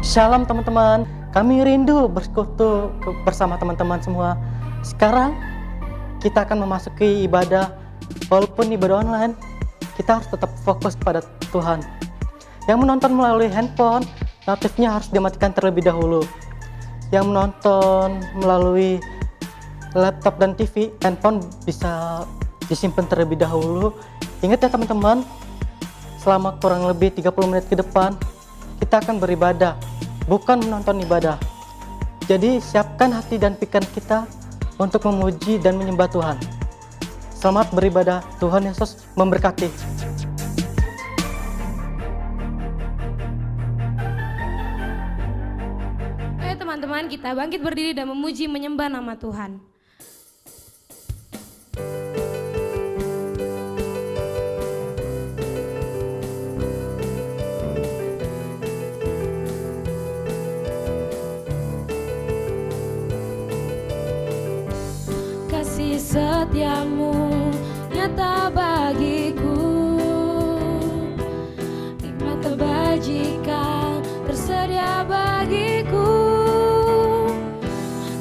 Shalom teman-teman, kami rindu bersekutu bersama teman-teman semua. Sekarang kita akan memasuki ibadah. Walaupun ibadah online, kita harus tetap fokus kepada Tuhan. Yang menonton melalui handphone, notifnya harus dimatikan terlebih dahulu. Yang menonton melalui laptop dan TV, handphone bisa disimpan terlebih dahulu. Ingat ya teman-teman, selama kurang lebih 30 menit ke depan kita akan beribadah, bukan menonton ibadah. Jadi siapkan hati dan pikiran kita untuk memuji dan menyembah Tuhan. Selamat beribadah, Tuhan Yesus memberkati. Ayo teman-teman, kita bangkit berdiri dan memuji menyembah nama Tuhan. Kasih setiamu nyata bagiku, nikmat kebajikan tersedia bagiku.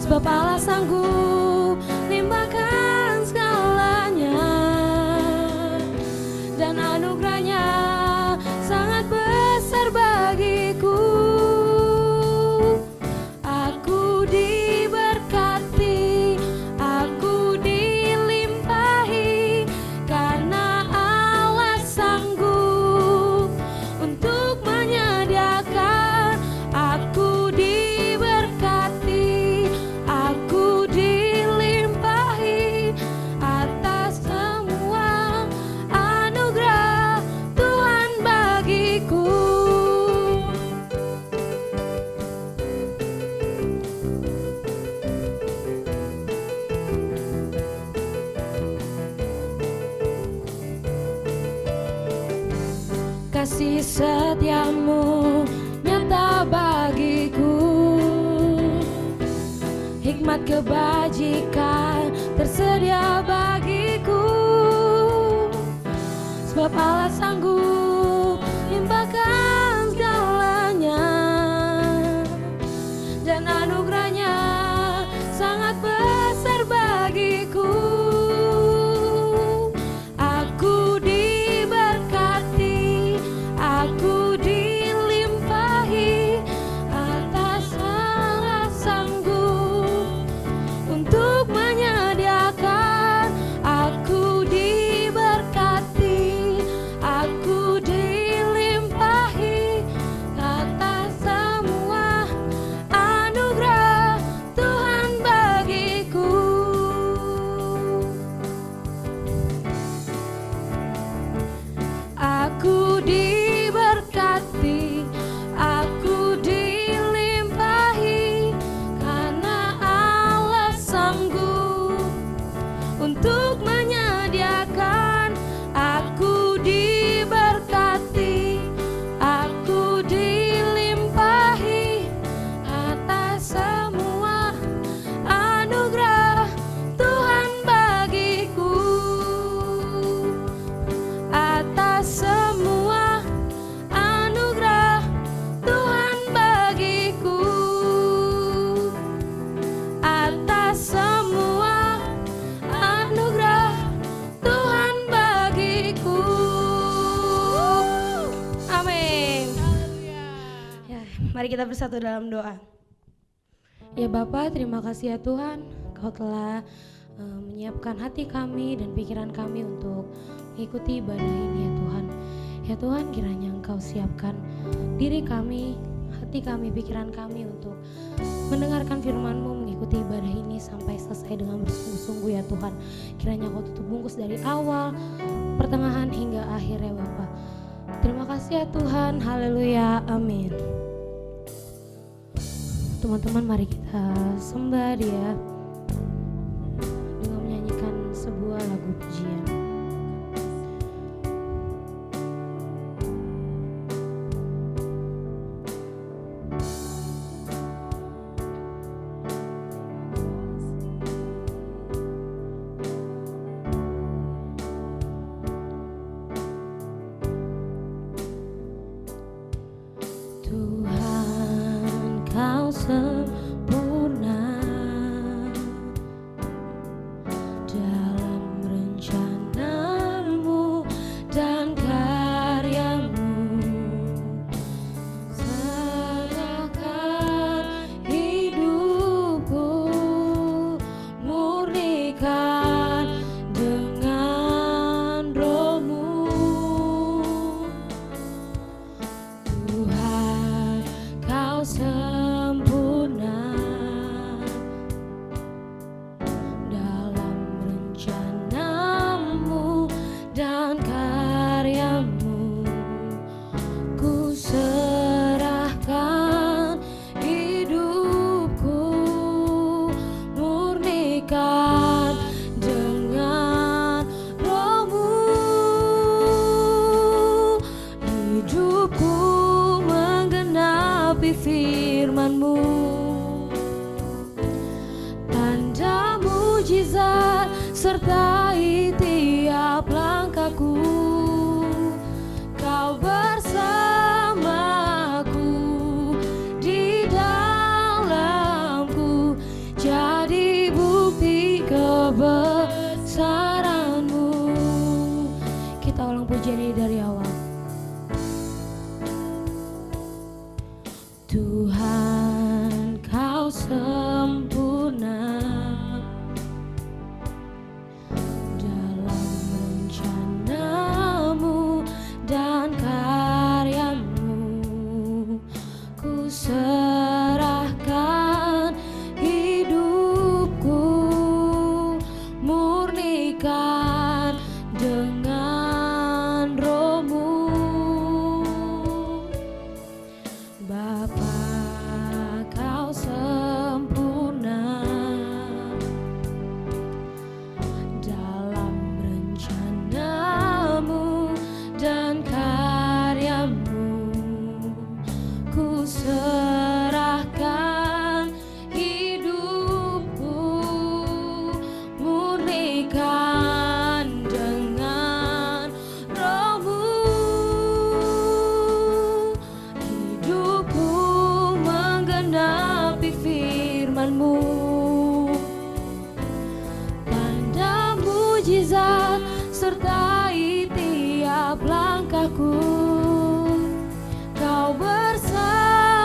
Sebab Allah sanggup limpahkan segalanya, dan anugerahnya sangat besar bagiku. Aku diberkati, aku dilimpahi, karena Allah sanggup untuk menyediakan. Aku diberkati, aku dilimpahi atas semua anugerah Tuhan bagiku. Kasih setiamu nyata bagiku, hikmat kebajikan tersedia bagiku. Sebab Allah sanggup limpahkan segalanya, dan anugerahnya sangat besar bagiku. Aku diberkati, aku dilimpahi atas Allah sanggup untuk menyediakan. Aku diberkati, aku dilimpahi atas semua anugerah Tuhan bagiku. Aku diberkati, aku dilimpahi, karena Allah sanggup untuk menyediakan. Aku diberkati, aku dilimpahi atas semua anugerah Tuhan bagiku. Atas semua anugerah Tuhan bagiku. Atas semua anugerah Tuhan bagiku. Amin. Ya, mari kita bersatu dalam doa. Ya Bapa, terima kasih ya Tuhan, Kau telah menyiapkan hati kami dan pikiran kami untuk mengikuti ibadah ini ya Tuhan. Ya Tuhan, kiranya Engkau siapkan diri kami, hati kami, pikiran kami untuk mendengarkan firman-Mu, mengikuti ibadah ini sampai selesai dengan bersungguh-sungguh ya Tuhan. Kiranya Kau tutup bungkus dari awal, pertengahan hingga akhir ya Bapa. Terima kasih ya Tuhan, haleluya, amin. Teman-teman, mari kita sembah Dia dengan menyanyikan sebuah lagu pujian. Tuhan pujian ini dari awal. Tuhan, kau sempurna dalam rencanamu dan karyamu. Ku serahkan hidupku, murnikan dengan rohmu. Bapa, kau sempurna dalam rencanamu dan karyamu. Ku serahkan hidupku, murnikan dengan rohmu. Hidupku menggenapi firman-Mu, tanda mujizat sertai tiap langkahku. Kau bersamaku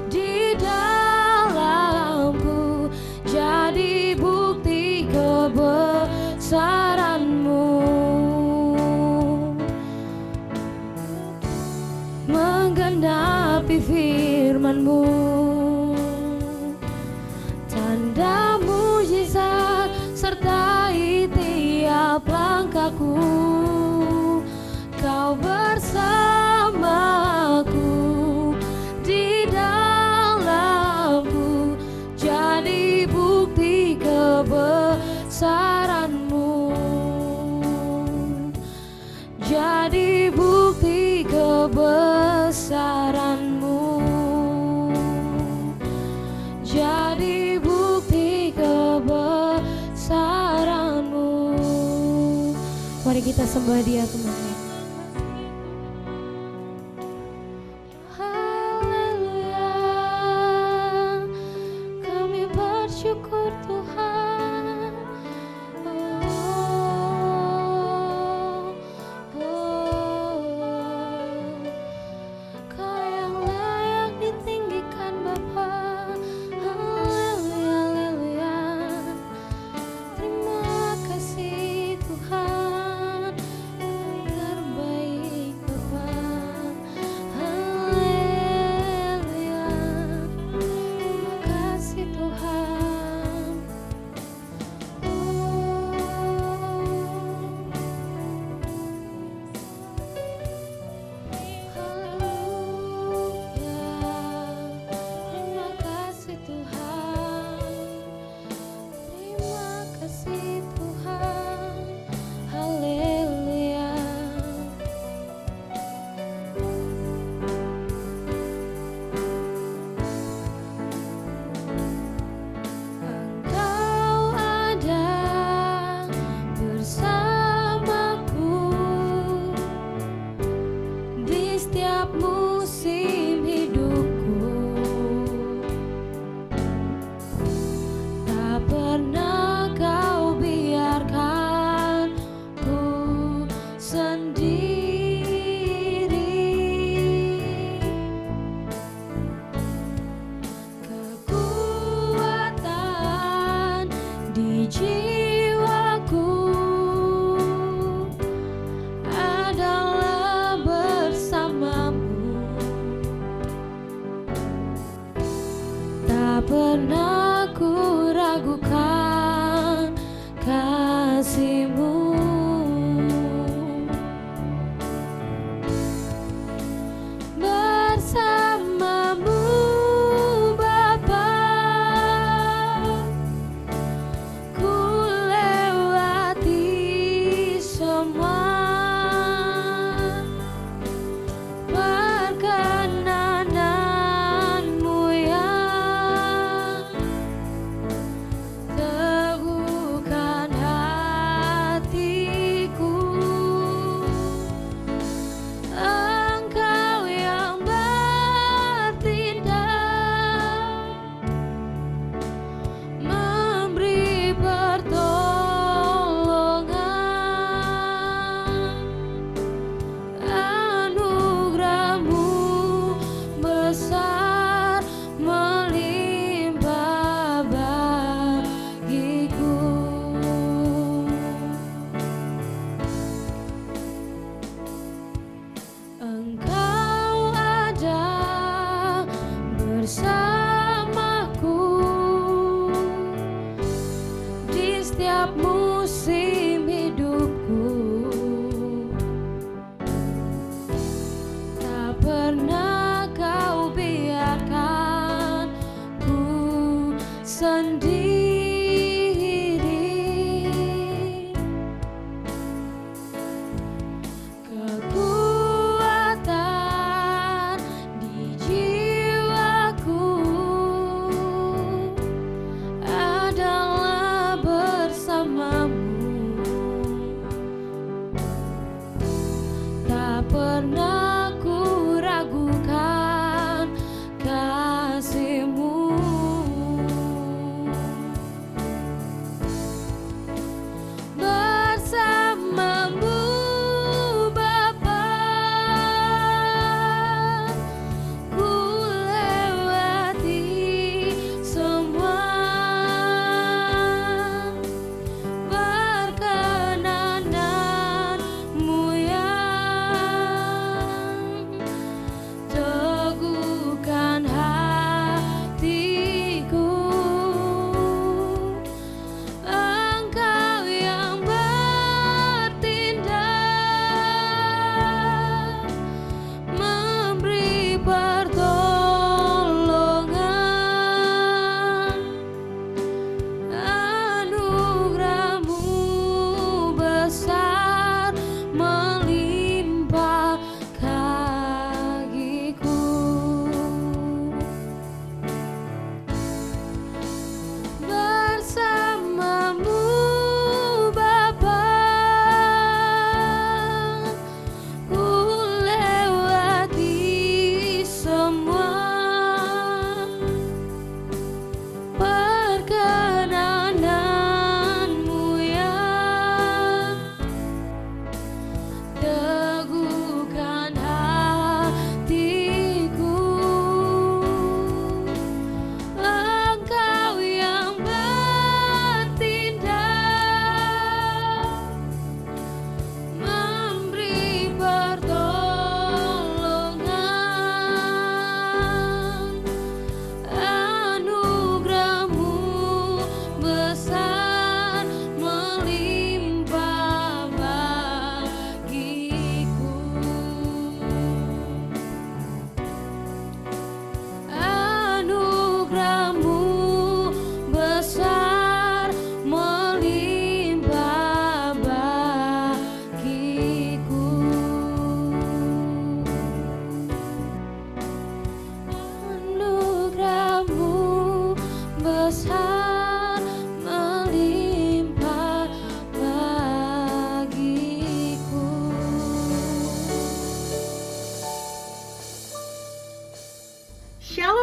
di dalamku, jadi bukti kebesaran-Mu. Menggenapi firman-Mu, tanda mujizat sertai tiap langkahku. Kau bersamaku di dalamku, jadi bukti kebesaran-Mu, jadi bukti kebesaran-Mu, jadi bukti kebesaran-Mu. Mari kita sembah Dia, teman-teman. Haleluya, kami bersyukur Tuhan. Kau yang layak ditinggikan Bapa. Haleluya, haleluya. Terima kasih Tuhan, Kau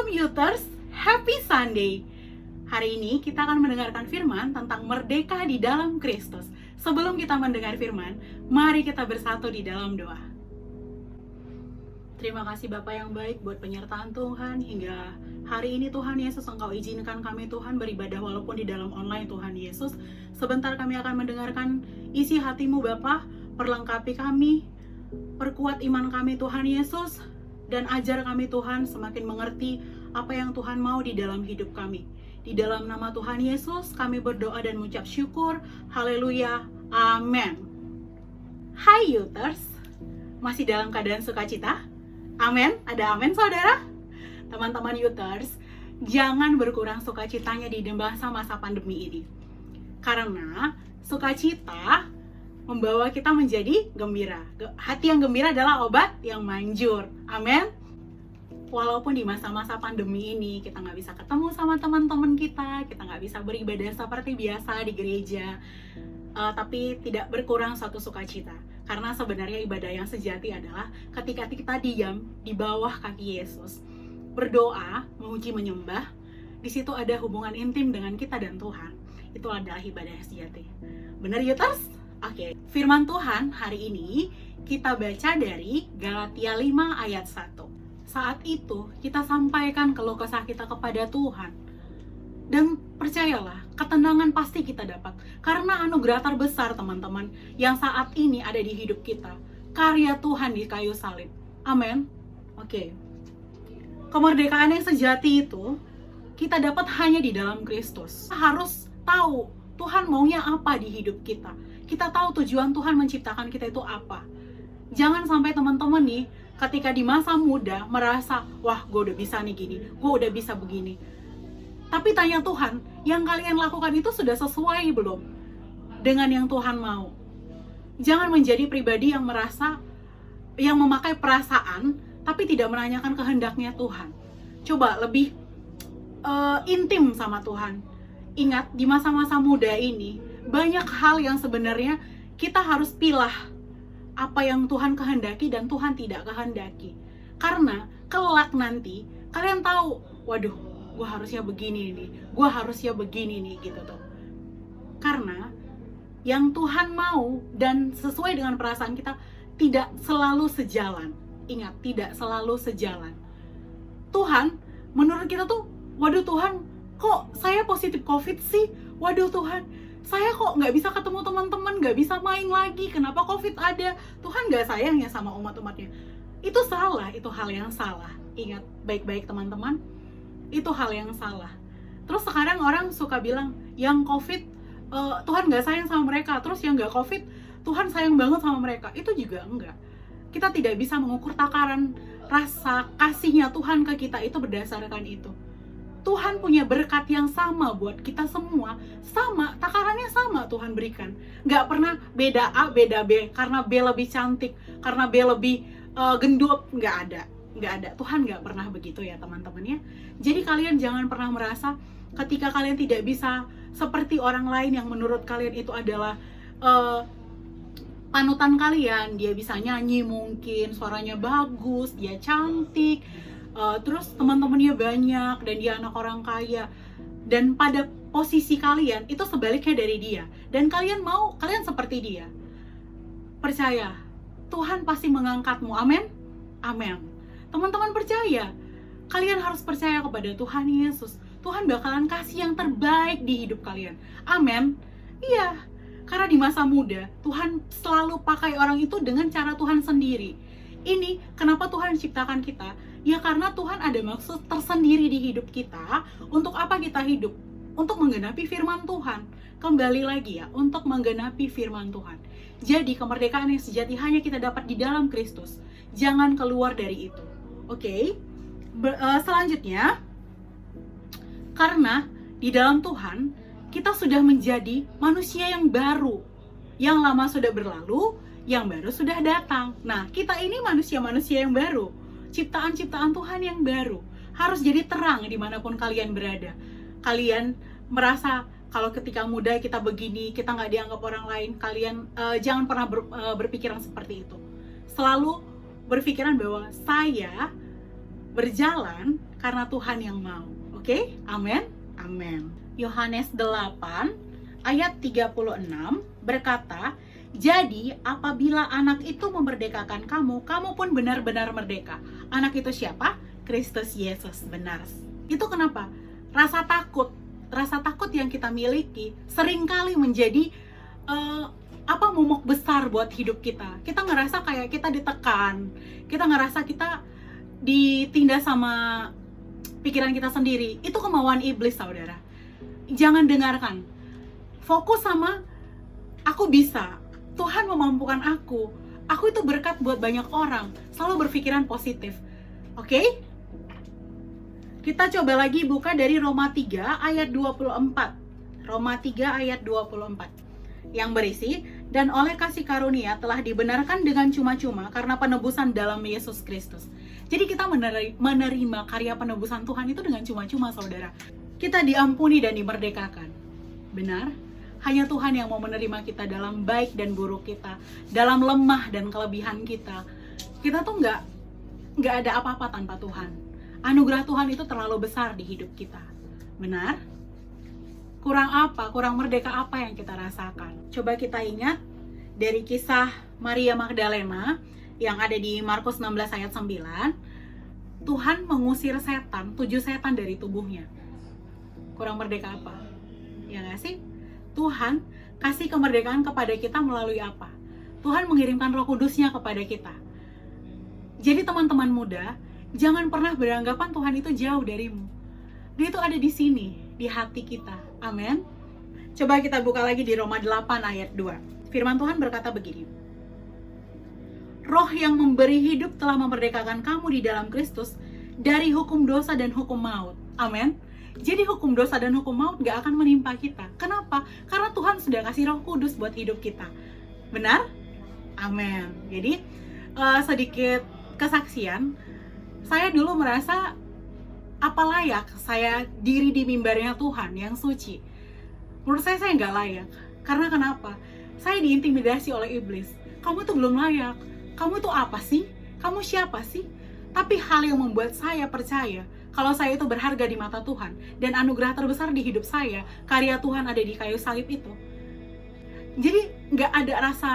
Shalom Youthers, Happy Sunday. Hari ini kita akan mendengarkan firman tentang merdeka di dalam Kristus. Sebelum kita mendengar firman, mari kita bersatu di dalam doa. Terima kasih Bapa yang baik buat penyertaan Tuhan hingga hari ini Tuhan Yesus, Engkau izinkan kami Tuhan beribadah walaupun di dalam online Tuhan Yesus. Sebentar kami akan mendengarkan isi hati-Mu Bapa, perlengkapi kami, perkuat iman kami Tuhan Yesus, dan ajar kami Tuhan semakin mengerti apa yang Tuhan mau di dalam hidup kami. Di dalam nama Tuhan Yesus kami berdoa dan mengucap syukur. Haleluya, amin. Hai Youthers, masih dalam keadaan sukacita? Amin, ada amin saudara? Teman-teman Youthers, jangan berkurang sukacitanya di masa pandemi ini. Karena sukacita membawa kita menjadi gembira. Hati yang gembira adalah obat yang manjur. Amin. Walaupun di masa-masa pandemi ini kita nggak bisa ketemu sama teman-teman kita nggak bisa beribadah seperti biasa di gereja, tapi tidak berkurang suatu sukacita. Karena sebenarnya ibadah yang sejati adalah ketika kita diam di bawah kaki Yesus, berdoa, memuji, menyembah. Di situ ada hubungan intim dengan kita dan Tuhan. Itu adalah ibadah yang sejati. Benar Youthers? Oke, firman Tuhan hari ini kita baca dari Galatia 5 ayat 1. Saat itu kita sampaikan keluh kesah kita kepada Tuhan. Dan percayalah, ketenangan pasti kita dapat. Karena anugerah terbesar teman-teman yang saat ini ada di hidup kita. Karya Tuhan di kayu salib. Amin. Oke. Kemerdekaan yang sejati itu kita dapat hanya di dalam Kristus. Kita harus tahu Tuhan maunya apa di hidup kita. Kita tahu tujuan Tuhan menciptakan kita itu apa. Jangan sampai teman-teman nih, ketika di masa muda merasa, wah gue udah bisa nih gini, gue udah bisa begini. Tapi tanya Tuhan, yang kalian lakukan itu sudah sesuai belum dengan yang Tuhan mau? Jangan menjadi pribadi yang merasa, yang memakai perasaan, tapi tidak menanyakan kehendaknya Tuhan. Coba lebih intim sama Tuhan. Ingat, di masa-masa muda ini, banyak hal yang sebenarnya kita harus pilah apa yang Tuhan kehendaki dan Tuhan tidak kehendaki. Karena kelak nanti kalian tahu, waduh, gue harusnya begini nih, gue harusnya begini nih gitu tuh. Karena yang Tuhan mau dan sesuai dengan perasaan kita tidak selalu sejalan. Ingat, tidak selalu sejalan. Tuhan, menurut kita tuh, waduh Tuhan, kok saya positif COVID sih? Waduh Tuhan, saya kok nggak bisa ketemu teman-teman, nggak bisa main lagi, kenapa COVID ada? Tuhan nggak sayang ya sama umat-umatnya? Itu salah, itu hal yang salah. Ingat baik-baik teman-teman, itu hal yang salah. Terus sekarang orang suka bilang, yang COVID, Tuhan nggak sayang sama mereka. Terus yang nggak COVID, Tuhan sayang banget sama mereka. Itu juga enggak. Kita tidak bisa mengukur takaran rasa kasihnya Tuhan ke kita itu berdasarkan itu. Tuhan punya berkat yang sama buat kita semua, sama, takarannya sama Tuhan berikan. Nggak pernah beda A, beda B, karena B lebih cantik, karena B lebih gendut, nggak ada. Tuhan nggak pernah begitu ya teman-teman ya. Jadi kalian jangan pernah merasa ketika kalian tidak bisa seperti orang lain yang menurut kalian itu adalah panutan kalian. Dia bisa nyanyi mungkin, suaranya bagus, dia cantik, terus teman-temannya banyak, dan dia anak orang kaya, dan pada posisi kalian itu sebaliknya dari dia, dan kalian mau kalian seperti dia. Percaya, Tuhan pasti mengangkatmu. Amin. Amin. Teman-teman percaya, kalian harus percaya kepada Tuhan Yesus. Tuhan bakalan kasih yang terbaik di hidup kalian. Amin. Iya, karena di masa muda Tuhan selalu pakai orang itu dengan cara Tuhan sendiri. Ini kenapa Tuhan ciptakan kita? Ya karena Tuhan ada maksud tersendiri di hidup kita. Untuk apa kita hidup? Untuk menggenapi firman Tuhan. Kembali lagi ya, untuk menggenapi firman Tuhan. Jadi kemerdekaan yang sejati hanya kita dapat di dalam Kristus. Jangan keluar dari itu. Oke? Selanjutnya, karena di dalam Tuhan kita sudah menjadi manusia yang baru. Yang lama sudah berlalu, yang baru sudah datang. Nah, kita ini manusia-manusia yang baru. Ciptaan-ciptaan Tuhan yang baru. Harus jadi terang dimanapun kalian berada. Kalian merasa kalau ketika muda kita begini, kita nggak dianggap orang lain, kalian jangan pernah berpikiran seperti itu. Selalu berpikiran bahwa saya berjalan karena Tuhan yang mau. Oke? Amin. Amin. Yohanes 8 ayat 36 berkata, "Jadi apabila anak itu memerdekakan kamu, kamu pun benar-benar merdeka." Anak itu siapa? Kristus Yesus. Benar. Itu kenapa? Rasa takut yang kita miliki seringkali menjadi momok besar buat hidup kita. Kita ngerasa kayak kita ditekan, kita ngerasa kita ditindas sama pikiran kita sendiri. Itu kemauan iblis, saudara. Jangan dengarkan. Fokus sama aku bisa, Tuhan memampukan aku itu berkat buat banyak orang. Selalu berpikiran positif. Oke? Kita coba lagi buka dari Roma 3 ayat 24. Roma 3 ayat 24 yang berisi, "Dan oleh kasih karunia telah dibenarkan dengan cuma-cuma karena penebusan dalam Yesus Kristus." Jadi kita menerima karya penebusan Tuhan itu dengan cuma-cuma, saudara. Kita diampuni dan dimerdekakan. Benar? Hanya Tuhan yang mau menerima kita dalam baik dan buruk kita, dalam lemah dan kelebihan kita. Kita tuh nggak ada apa-apa tanpa Tuhan. Anugerah Tuhan itu terlalu besar di hidup kita. Benar? Kurang apa? Kurang merdeka apa yang kita rasakan? Coba kita ingat dari kisah Maria Magdalena yang ada di Markus 16 ayat 9. Tuhan mengusir setan, 7 setan dari tubuhnya. Kurang merdeka apa? Ya nggak sih? Tuhan kasih kemerdekaan kepada kita melalui apa? Tuhan mengirimkan Roh Kudusnya kepada kita. Jadi teman-teman muda, jangan pernah beranggapan Tuhan itu jauh darimu. Dia itu ada di sini, di hati kita. Amin. Coba kita buka lagi di Roma 8 ayat 2. Firman Tuhan berkata begini. "Roh yang memberi hidup telah memerdekakan kamu di dalam Kristus dari hukum dosa dan hukum maut." Amin. Jadi hukum dosa dan hukum maut gak akan menimpa kita. Kenapa? Karena Tuhan sudah kasih Roh Kudus buat hidup kita. Benar? Amin. Jadi sedikit kesaksian. Saya dulu merasa apa layak saya diri di mimbarnya Tuhan yang suci. Menurut saya nggak layak. Karena kenapa? Saya diintimidasi oleh iblis. Kamu tuh belum layak. Kamu tuh apa sih? Kamu siapa sih? Tapi hal yang membuat saya percaya kalau saya itu berharga di mata Tuhan dan anugerah terbesar di hidup saya, karya Tuhan ada di kayu salib itu. Jadi nggak ada rasa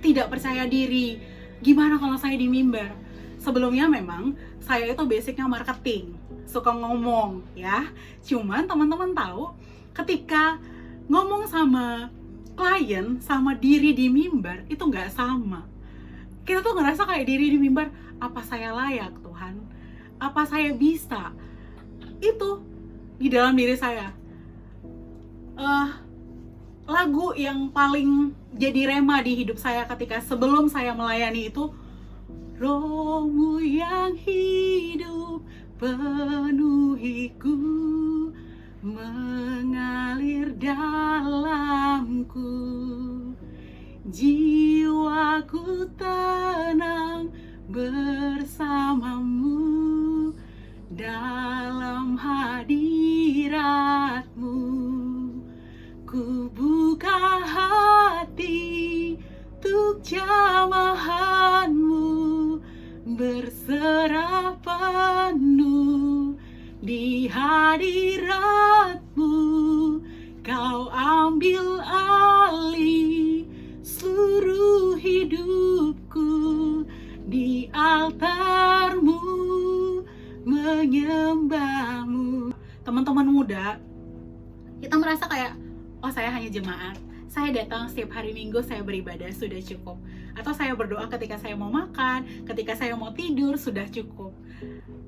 tidak percaya diri. Gimana kalau saya di mimbar? Sebelumnya memang saya itu basicnya marketing, suka ngomong ya. Cuman teman-teman tahu, ketika ngomong sama klien sama diri di mimbar itu nggak sama. Kita tuh ngerasa kayak diri di mimbar, apa saya layak Tuhan? Apa saya bisa? Itu di dalam diri saya. Lagu yang paling jadi rema di hidup saya ketika sebelum saya melayani itu, "Rohmu yang hidup penuhiku, mengalir dalamku, jiwaku tenang bersamamu dalam hadiratmu, ku buka hati untuk jamahanmu, berserah penuh di hadiratmu, kau ambil alih seluruh hidupku, di altarmu menyembahmu." Teman-teman muda, kita merasa kayak, oh saya hanya jemaat, saya datang setiap hari Minggu, saya beribadah, sudah cukup. Atau saya berdoa ketika saya mau makan, ketika saya mau tidur, sudah cukup.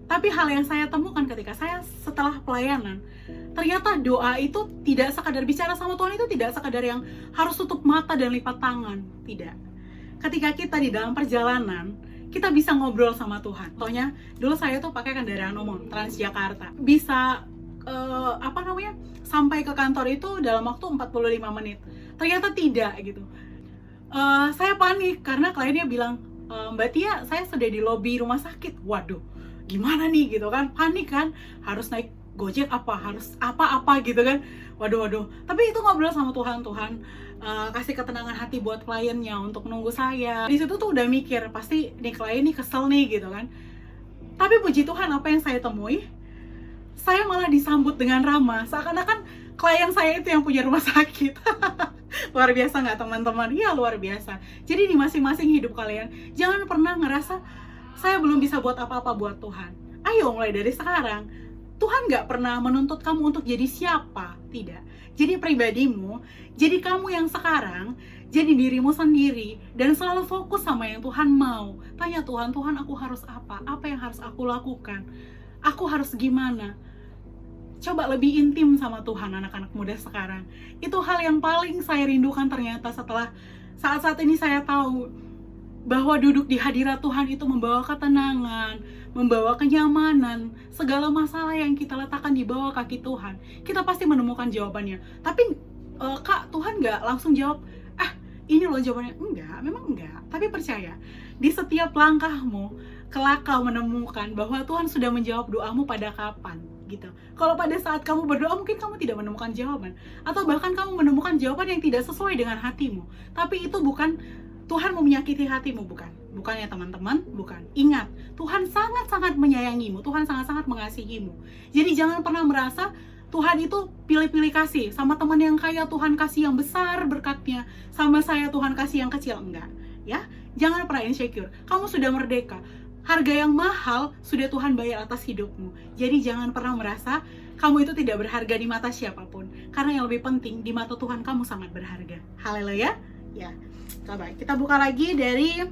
Tapi hal yang saya temukan ketika saya setelah pelayanan, ternyata doa itu tidak sekadar bicara sama Tuhan, itu tidak sekadar yang harus tutup mata dan lipat tangan. Tidak. Ketika kita di dalam perjalanan, kita bisa ngobrol sama Tuhan. Contohnya, dulu saya tuh pakai kendaraan umum, Transjakarta. Bisa sampai ke kantor itu dalam waktu 45 menit. Ternyata tidak gitu. Saya panik karena kliennya bilang, "Mbak Tia, saya sudah di lobi rumah sakit." Waduh, gimana nih gitu kan? Panik kan? Harus naik Gojek apa? Harus apa gitu kan? Waduh. Tapi itu ngobrol sama Tuhan, kasih ketenangan hati buat kliennya untuk nunggu saya. Di situ tuh udah mikir, pasti nih klien nih kesel nih gitu kan. Tapi puji Tuhan, apa yang saya temui, saya malah disambut dengan ramah, seakan-akan klien saya itu yang punya rumah sakit. Luar biasa nggak teman-teman? Iya, luar biasa. Jadi di masing-masing hidup kalian, jangan pernah ngerasa saya belum bisa buat apa-apa buat Tuhan. Ayo mulai dari sekarang. Tuhan nggak pernah menuntut kamu untuk jadi siapa, tidak. Jadi pribadimu, jadi kamu yang sekarang, jadi dirimu sendiri, dan selalu fokus sama yang Tuhan mau. Tanya Tuhan, Tuhan aku harus apa? Apa yang harus aku lakukan? Aku harus gimana? Coba lebih intim sama Tuhan anak-anak muda sekarang. Itu hal yang paling saya rindukan ternyata setelah saat-saat ini saya tahu bahwa duduk di hadirat Tuhan itu membawa ketenangan, membawa kenyamanan. Segala masalah yang kita letakkan di bawah kaki Tuhan, kita pasti menemukan jawabannya. Tapi Kak, Tuhan nggak langsung jawab, ini loh jawabannya. Enggak, memang enggak. Tapi percaya, di setiap langkahmu, kelak kau menemukan bahwa Tuhan sudah menjawab doamu pada kapan. Gitu. Kalau pada saat kamu berdoa mungkin kamu tidak menemukan jawaban, atau bahkan kamu menemukan jawaban yang tidak sesuai dengan hatimu. Tapi itu bukan Tuhan mau menyakiti hatimu, bukan ya teman-teman, bukan. Ingat, Tuhan sangat-sangat menyayangimu, Tuhan sangat-sangat mengasihimu. Jadi jangan pernah merasa Tuhan itu pilih-pilih kasih. Sama teman yang kaya Tuhan kasih yang besar berkatnya, sama saya Tuhan kasih yang kecil. Enggak, ya. Jangan pernah insecure. Kamu sudah merdeka. Harga yang mahal sudah Tuhan bayar atas hidupmu. Jadi jangan pernah merasa kamu itu tidak berharga di mata siapapun. Karena yang lebih penting, di mata Tuhan kamu sangat berharga. Haleluya. Ya. Coba kita buka lagi dari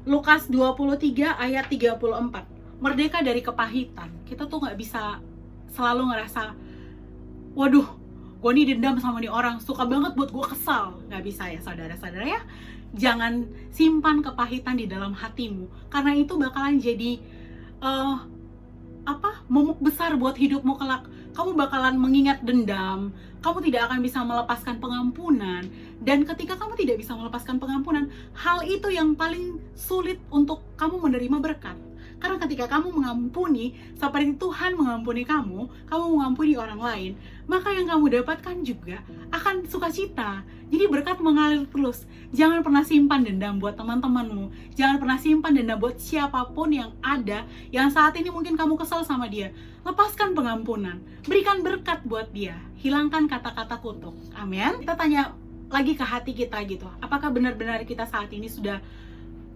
Lukas 23 ayat 34. Merdeka dari kepahitan. Kita tuh gak bisa selalu ngerasa, waduh, gue nih dendam sama nih orang, suka banget buat gue kesal. Gak bisa ya saudara-saudara ya. Jangan simpan kepahitan di dalam hatimu, karena itu bakalan jadi momok besar buat hidupmu kelak. Kamu bakalan mengingat dendam, kamu tidak akan bisa melepaskan pengampunan, dan ketika kamu tidak bisa melepaskan pengampunan, hal itu yang paling sulit untuk kamu menerima berkat. Karena ketika kamu mengampuni seperti Tuhan mengampuni kamu mengampuni orang lain, maka yang kamu dapatkan juga akan sukacita. Jadi berkat mengalir terus. Jangan pernah simpan dendam buat teman-temanmu. Jangan pernah simpan dendam buat siapapun yang ada, yang saat ini mungkin kamu kesal sama dia. Lepaskan pengampunan. Berikan berkat buat dia. Hilangkan kata-kata kutuk. Amin. Kita tanya lagi ke hati kita gitu. Apakah benar-benar kita saat ini sudah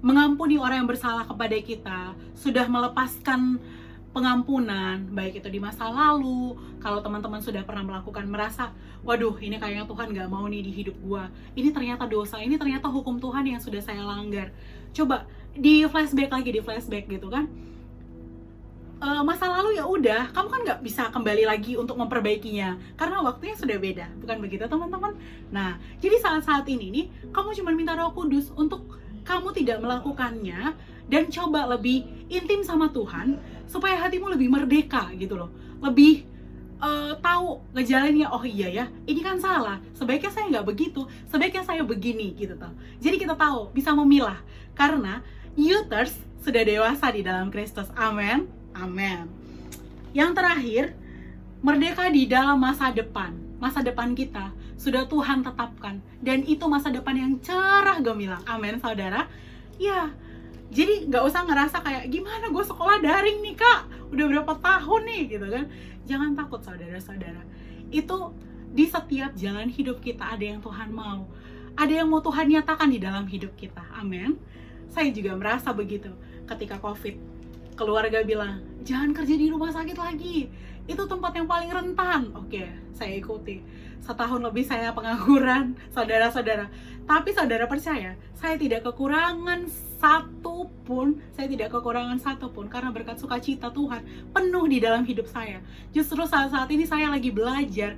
mengampuni orang yang bersalah kepada kita, sudah melepaskan pengampunan, baik itu di masa lalu, kalau teman-teman sudah pernah melakukan, merasa, waduh ini kayaknya Tuhan gak mau nih di hidup gua, ini ternyata dosa, ini ternyata hukum Tuhan yang sudah saya langgar. Coba di flashback gitu kan, masa lalu ya udah, kamu kan nggak bisa kembali lagi untuk memperbaikinya karena waktunya sudah beda, bukan begitu teman-teman? Nah, jadi saat-saat ini nih, kamu cuma minta Roh Kudus untuk kamu tidak melakukannya, dan coba lebih intim sama Tuhan supaya hatimu lebih merdeka gitu loh, lebih tahu ngejalannya. Oh iya ya, ini kan salah, sebaiknya saya nggak begitu, sebaiknya saya begini gitu toh. Jadi kita tahu, bisa memilah, karena youthers sudah dewasa di dalam Kristus. Amin, amin. Yang terakhir, merdeka di dalam masa depan. Masa depan kita sudah Tuhan tetapkan, dan itu masa depan yang cerah gemilang. Amin saudara. Ya, jadi nggak usah ngerasa kayak gimana gue sekolah daring nih kak, udah berapa tahun nih gitu kan. Jangan takut saudara-saudara. Itu di setiap jalan hidup kita ada yang Tuhan mau, ada yang mau Tuhan nyatakan di dalam hidup kita. Amin. Saya juga merasa begitu ketika COVID. Keluarga bilang jangan kerja di rumah sakit lagi, itu tempat yang paling rentan. Oke, saya ikuti. Setahun lebih saya pengangguran, saudara-saudara. Tapi saudara percaya, saya tidak kekurangan satupun, karena berkat sukacita Tuhan penuh di dalam hidup saya. Justru saat ini saya lagi belajar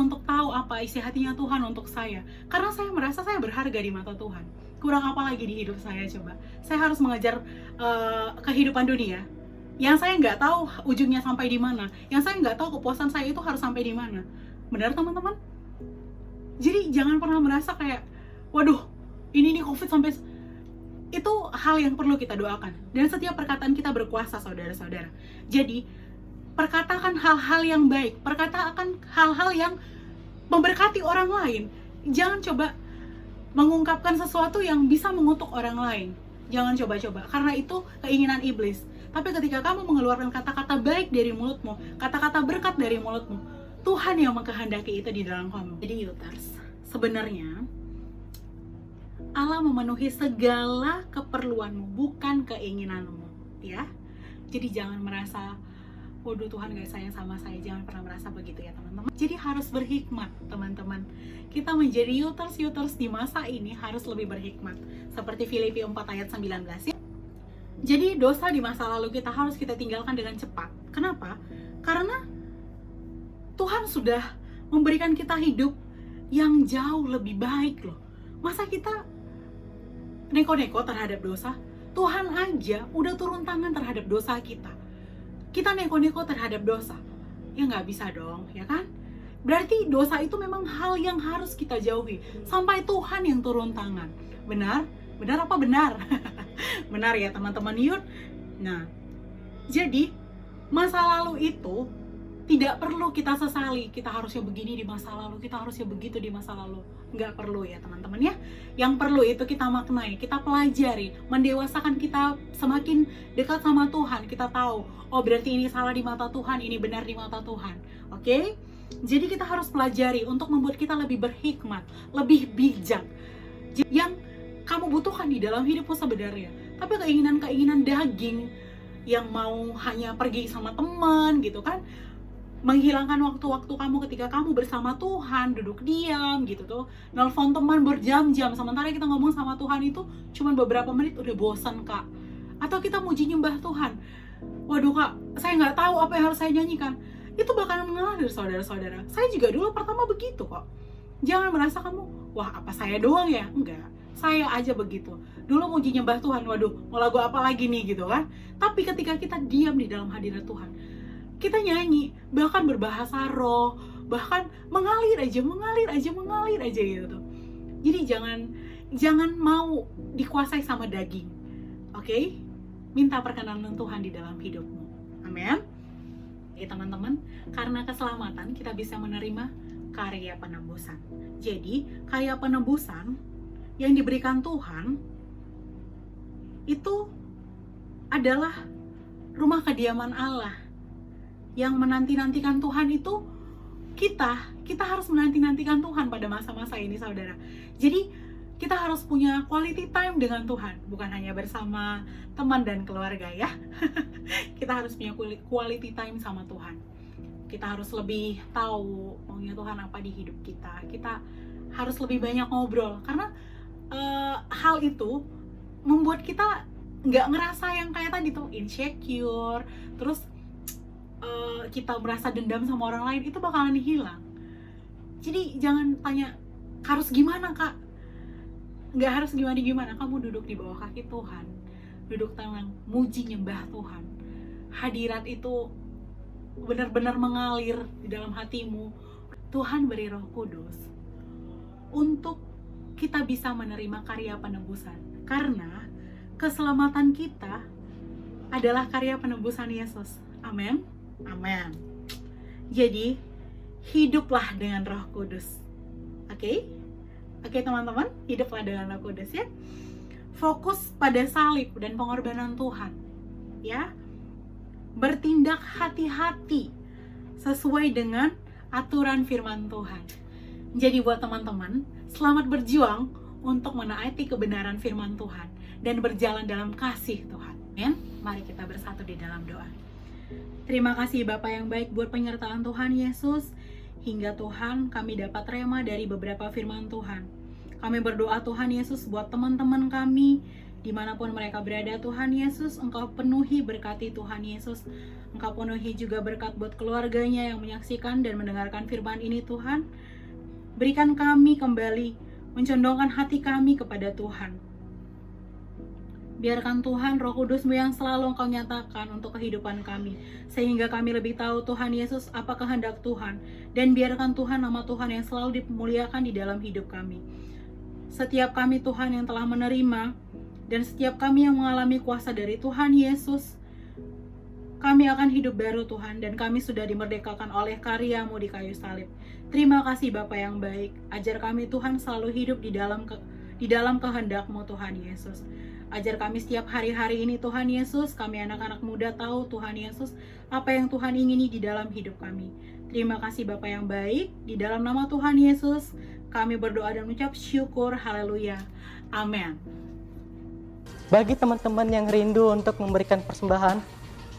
untuk tahu apa isi hatinya Tuhan untuk saya. Karena saya merasa saya berharga di mata Tuhan. Kurang apa lagi di hidup saya coba? Saya harus mengejar kehidupan dunia yang saya nggak tahu ujungnya sampai di mana, yang saya nggak tahu kepuasan saya itu harus sampai di mana. Benar teman-teman? Jadi jangan pernah merasa kayak, waduh, ini nih COVID sampai. Itu hal yang perlu kita doakan. Dan setiap perkataan kita berkuasa, saudara-saudara. Jadi perkatakan hal-hal yang baik, perkatakan hal-hal yang memberkati orang lain. Jangan coba mengungkapkan sesuatu yang bisa mengutuk orang lain. Jangan coba-coba, karena itu keinginan iblis. Tapi ketika kamu mengeluarkan kata-kata baik dari mulutmu, kata-kata berkat dari mulutmu, Tuhan yang mengkehendaki itu di dalam kamu. Jadi Youters, sebenarnya Allah memenuhi segala keperluanmu, bukan keinginanmu, ya. Jadi jangan merasa, waduh Tuhan gak sayang sama saya. Jangan pernah merasa begitu ya teman-teman. Jadi harus berhikmat teman-teman. Kita menjadi Youters di masa ini harus lebih berhikmat. Seperti Filipi 4 ayat 19 ya. Jadi dosa di masa lalu kita harus kita tinggalkan dengan cepat. Kenapa? Karena Tuhan sudah memberikan kita hidup yang jauh lebih baik loh. Masa kita neko-neko terhadap dosa? Tuhan aja udah turun tangan terhadap dosa kita. Kita neko-neko terhadap dosa. Ya nggak bisa dong, ya kan? Berarti dosa itu memang hal yang harus kita jauhi. Sampai Tuhan yang turun tangan. Benar? Benar apa benar? Benar ya teman-teman Yud. Nah, jadi masa lalu itu tidak perlu kita sesali. Kita harusnya begini di masa lalu, kita harusnya begitu di masa lalu. Nggak perlu ya teman-teman ya. Yang perlu itu kita maknai, kita pelajari, mendewasakan kita semakin dekat sama Tuhan. Kita tahu, oh berarti ini salah di mata Tuhan, ini benar di mata Tuhan. Oke? Jadi kita harus pelajari untuk membuat kita lebih berhikmat, lebih bijak. Yang kamu butuhkan di dalam hidupmu sebenarnya. Tapi keinginan-keinginan daging yang mau hanya pergi sama teman gitu kan, menghilangkan waktu-waktu kamu ketika kamu bersama Tuhan, duduk diam gitu tuh, nelfon teman berjam-jam, sementara kita ngomong sama Tuhan itu cuma beberapa menit udah bosan kak. Atau kita muji nyembah Tuhan, waduh kak, saya nggak tahu apa yang harus saya nyanyikan. Itu bakalan mengalir saudara-saudara. Saya juga dulu pertama begitu kok. Jangan merasa kamu, wah apa saya doang ya? Enggak, saya aja begitu. Dulu muji nyembah Tuhan, waduh mau lagu apa lagi nih gitu kan. Tapi ketika kita diam di dalam hadirat Tuhan, kita nyanyi, bahkan berbahasa roh, bahkan mengalir aja gitu tuh. Jadi jangan mau dikuasai sama daging. Oke? Minta perkenanan Tuhan di dalam hidupmu. Amin. Ya teman-teman, karena keselamatan kita bisa menerima karya penebusan. Jadi, karya penebusan yang diberikan Tuhan itu adalah rumah kediaman Allah. Yang menanti-nantikan Tuhan itu kita harus menanti-nantikan Tuhan pada masa-masa ini saudara. Jadi kita harus punya quality time dengan Tuhan, bukan hanya bersama teman dan keluarga ya. Kita harus punya quality time sama Tuhan. Kita harus lebih tahu maunya Tuhan apa di hidup kita. Kita harus lebih banyak ngobrol, karena hal itu membuat kita nggak ngerasa yang kayak tadi tuh insecure, terus kita merasa dendam sama orang lain, itu bakalan hilang. Jadi jangan tanya harus gimana kak, nggak harus gimana, kamu duduk di bawah kaki Tuhan, duduk tenang, muji nyembah Tuhan. Hadirat itu benar-benar mengalir di dalam hatimu. Tuhan beri Roh Kudus untuk kita bisa menerima karya penebusan, karena keselamatan kita adalah karya penebusan Yesus. Amin. Amin. Jadi hiduplah dengan Roh Kudus. Oke? Oke teman-teman, hiduplah dengan Roh Kudus ya. Fokus pada salib dan pengorbanan Tuhan. Ya. Bertindak hati-hati sesuai dengan aturan firman Tuhan. Jadi buat teman-teman, selamat berjuang untuk menaati kebenaran firman Tuhan dan berjalan dalam kasih Tuhan. Ya? Mari kita bersatu di dalam doa. Terima kasih Bapa yang baik buat penyertaan Tuhan Yesus. Hingga Tuhan kami dapat rema dari beberapa firman Tuhan. Kami berdoa Tuhan Yesus buat teman-teman kami dimanapun mereka berada. Tuhan Yesus, Engkau penuhi, berkati Tuhan Yesus. Engkau penuhi juga berkat buat keluarganya yang menyaksikan dan mendengarkan firman ini Tuhan. Berikan kami kembali mencondongkan hati kami kepada Tuhan. Biarkan Tuhan Roh Kudus-Mu yang selalu Engkau nyatakan untuk kehidupan kami, sehingga kami lebih tahu Tuhan Yesus apa kehendak Tuhan, dan biarkan Tuhan nama Tuhan yang selalu dimuliakan di dalam hidup kami. Setiap kami Tuhan yang telah menerima, dan setiap kami yang mengalami kuasa dari Tuhan Yesus, kami akan hidup baru Tuhan, dan kami sudah dimerdekakan oleh karya-Mu di kayu salib. Terima kasih Bapa yang baik, ajar kami Tuhan selalu hidup di dalam kehendak-Mu Tuhan Yesus. Ajar kami setiap hari-hari ini Tuhan Yesus, kami anak-anak muda tahu Tuhan Yesus, apa yang Tuhan ingini di dalam hidup kami. Terima kasih Bapa yang baik, di dalam nama Tuhan Yesus, kami berdoa dan mengucap syukur, haleluya, amin. Bagi teman-teman yang rindu untuk memberikan persembahan,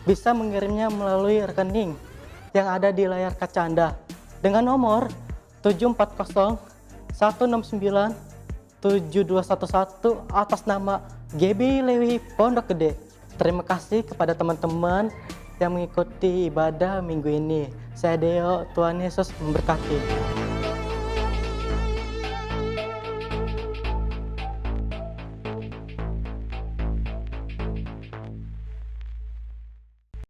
bisa mengirimnya melalui rekening yang ada di layar kaca Anda dengan nomor 740 169 7211 atas nama GB Lewi Pondok Gede. Terima kasih kepada teman-teman yang mengikuti ibadah minggu ini. Saya Deo, Tuhan Yesus memberkati.